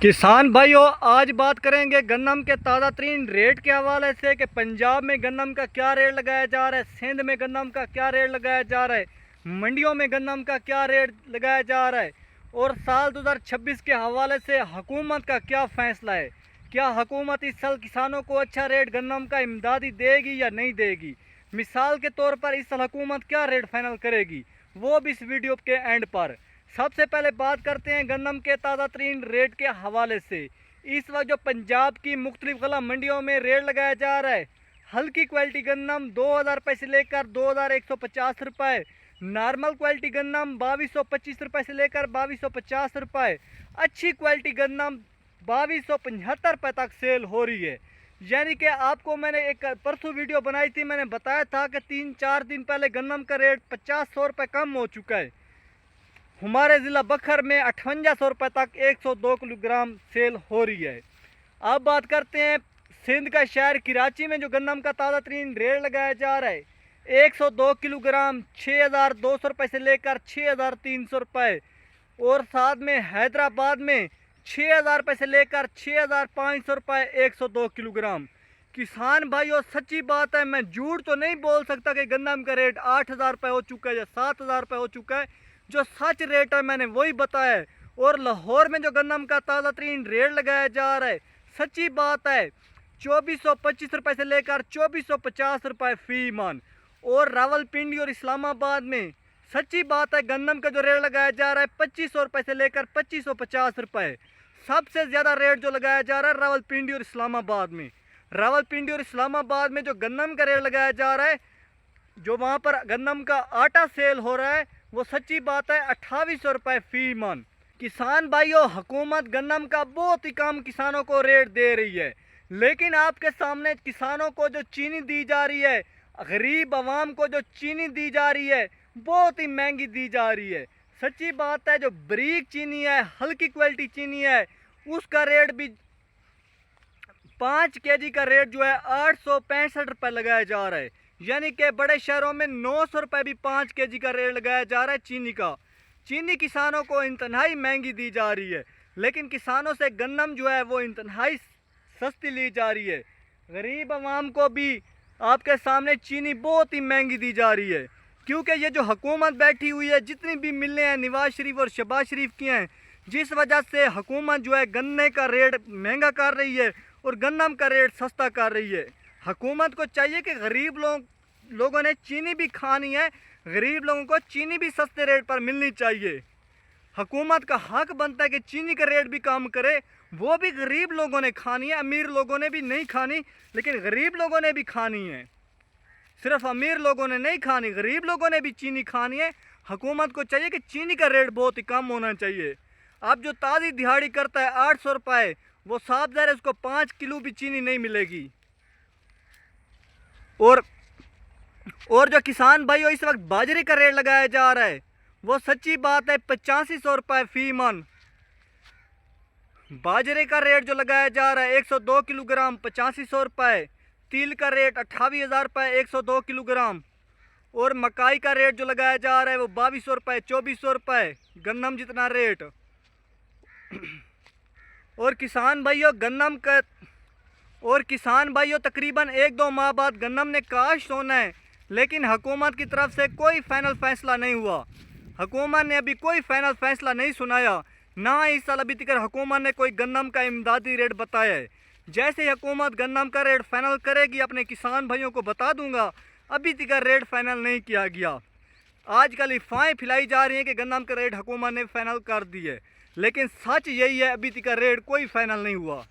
किसान भाइयों, आज बात करेंगे गन्नम के ताज़ा तरीन रेट के हवाले से कि पंजाब में गन्नम का क्या रेट लगाया जा रहा है, सिंध में गन्नम का क्या रेट लगाया जा रहा है, मंडियों में गन्नम का क्या रेट लगाया जा रहा है और साल 2026 के हवाले से हुकूमत का क्या फ़ैसला है। क्या हुकूमत इस साल किसानों को अच्छा रेट गन्नम का इमदादी देगी या नहीं देगी। मिसाल के तौर पर इस साल हुकूमत क्या रेट फाइनल करेगी, वो भी इस वीडियो के एंड पर। सबसे पहले बात करते हैं गन्नम के ताज़ा तरीन रेट के हवाले से। इस वक्त जो पंजाब की मुख्तलिफ गला मंडियों में रेट लगाया जा रहा है, हल्की क्वालिटी गन्नम 2000 रुपये से लेकर 2150 रुपये, नॉर्मल क्वालिटी गन्नम 2225 रुपये से लेकर 2250 रुपये, अच्छी क्वालिटी गन्नम 2275 रुपये तक सेल हो रही है। यानी कि आपको मैंने एक परसों वीडियो बनाई थी, मैंने बताया था कि 3-4 दिन पहले गन्नम का रेट 50-100 रुपये कम हो चुका है। हमारे ज़िला बखर में 5800 रुपये तक 102 किलोग्राम सेल हो रही है। अब बात करते हैं सिंध का शहर कराची में जो गन्नम का ताज़ा तरीन रेट लगाया जा रहा है, 102 किलोग्राम 6200 रुपये से लेकर 6300 रुपये, और साथ में हैदराबाद में 6000 रुपये से लेकर 6500 रुपये 102 किलोग्राम। किसान भाइयों, सच्ची बात है, मैं झूठ तो नहीं बोल सकता कि गन्नम का रेट 8000 रुपये हो चुका है या 7000 रुपये हो चुका है। जो सच रेट है मैंने वही बताया है। और लाहौर में जो गन्नम का ताज़ा तरीन रेट लगाया जा रहा है, सच्ची बात है, 2425 रुपये से लेकर 2450 रुपये फी मन। और रावलपिंडी और इस्लामाबाद में सच्ची बात है, गन्नम का जो रेट लगाया जा रहा है 2500 रुपये से लेकर 2550 रुपये। सबसे ज़्यादा रेट जो लगाया जा रहा है रावलपिंडी और इस्लामाबाद में। रावलपिंडी और इस्लामाबाद में जो गन्नम का रेट लगाया जा रहा है, जो वहाँ पर गन्नम का आटा सेल हो रहा है, वो सच्ची बात है 2800 रुपये फी मन। किसान भाइयों, हुकूमत गन्नम का बहुत ही कम किसानों को रेट दे रही है, लेकिन आपके सामने किसानों को जो चीनी दी जा रही है, गरीब आवाम को जो चीनी दी जा रही है, बहुत ही महंगी दी जा रही है। सच्ची बात है, जो बारीक चीनी है, हल्की क्वालिटी चीनी है, उसका रेट भी 5 केजी का रेट जो है 865 रुपये लगाया जा रहा है। यानी कि बड़े शहरों में 900 रुपये भी 5 केजी का रेट लगाया जा रहा है चीनी का। चीनी किसानों को इंतहाई महंगी दी जा रही है, लेकिन किसानों से गन्नम जो है वो इंतहाई सस्ती ली जा रही है। गरीब आवाम को भी आपके सामने चीनी बहुत ही महंगी दी जा रही है, क्योंकि ये जो हुकूमत बैठी हुई है, जितनी भी मिलें हैं नवाज शरीफ और शहबाज शरीफ की हैं, जिस वजह से हुकूमत जो है गन्ने का रेट महंगा कर रही है और गन्नम का रेट सस्ता कर रही है। हुकूमत को चाहिए कि गरीब लोगों ने चीनी भी खानी है, गरीब लोगों को चीनी भी सस्ते रेट पर मिलनी चाहिए। हुकूमत का हक बनता है कि चीनी का रेट भी कम करे, वो भी गरीब लोगों ने खानी है, अमीर लोगों ने भी नहीं खानी, लेकिन गरीब लोगों ने भी खानी है। सिर्फ अमीर लोगों ने नहीं खानी, गरीब लोगों ने भी चीनी खानी है। हुकूमत को चाहिए कि चीनी का रेट बहुत ही कम होना चाहिए। अब जो ताज़ी दिहाड़ी करता है 800 रुपये, वो साफ ज़ाहिर है उसको 5 किलो भी चीनी नहीं मिलेगी। और जो किसान भाइयों इस वक्त बाजरे का रेट लगाया जा रहा है, वो सच्ची बात है 8500 रुपये फी मन। बाजरे का रेट जो लगाया जा रहा है 102 किलोग्राम 8500 रुपये, तिल का रेट 28,000 रुपये 102 किलोग्राम, और मकाई का रेट जो लगाया जा रहा है वो 2200 रुपये 2400 रुपये, गन्नम जितना रेट। और किसान भाइयों तकरीबन 1-2 माह बाद गन्नम ने काश्त होना है, लेकिन हुकूमत की तरफ से कोई फाइनल फैसला नहीं हुआ। हुकूमत ने अभी कोई फाइनल फैसला नहीं सुनाया, ना इस साल अभी तक हुकूमत ने कोई गन्नम का इमदादी रेट बताया है। जैसे ही हुकूमत गन्नम का रेट फाइनल करेगी, अपने किसान भाइयों को बता दूंगा। अभी तक रेट फाइनल नहीं किया गया। आजकल अफवाहें फैलाई जा रही हैं कि गन्नम का रेट हुकूमत ने फाइनल कर दी है, लेकिन सच यही है, अभी तक रेट कोई फाइनल नहीं हुआ।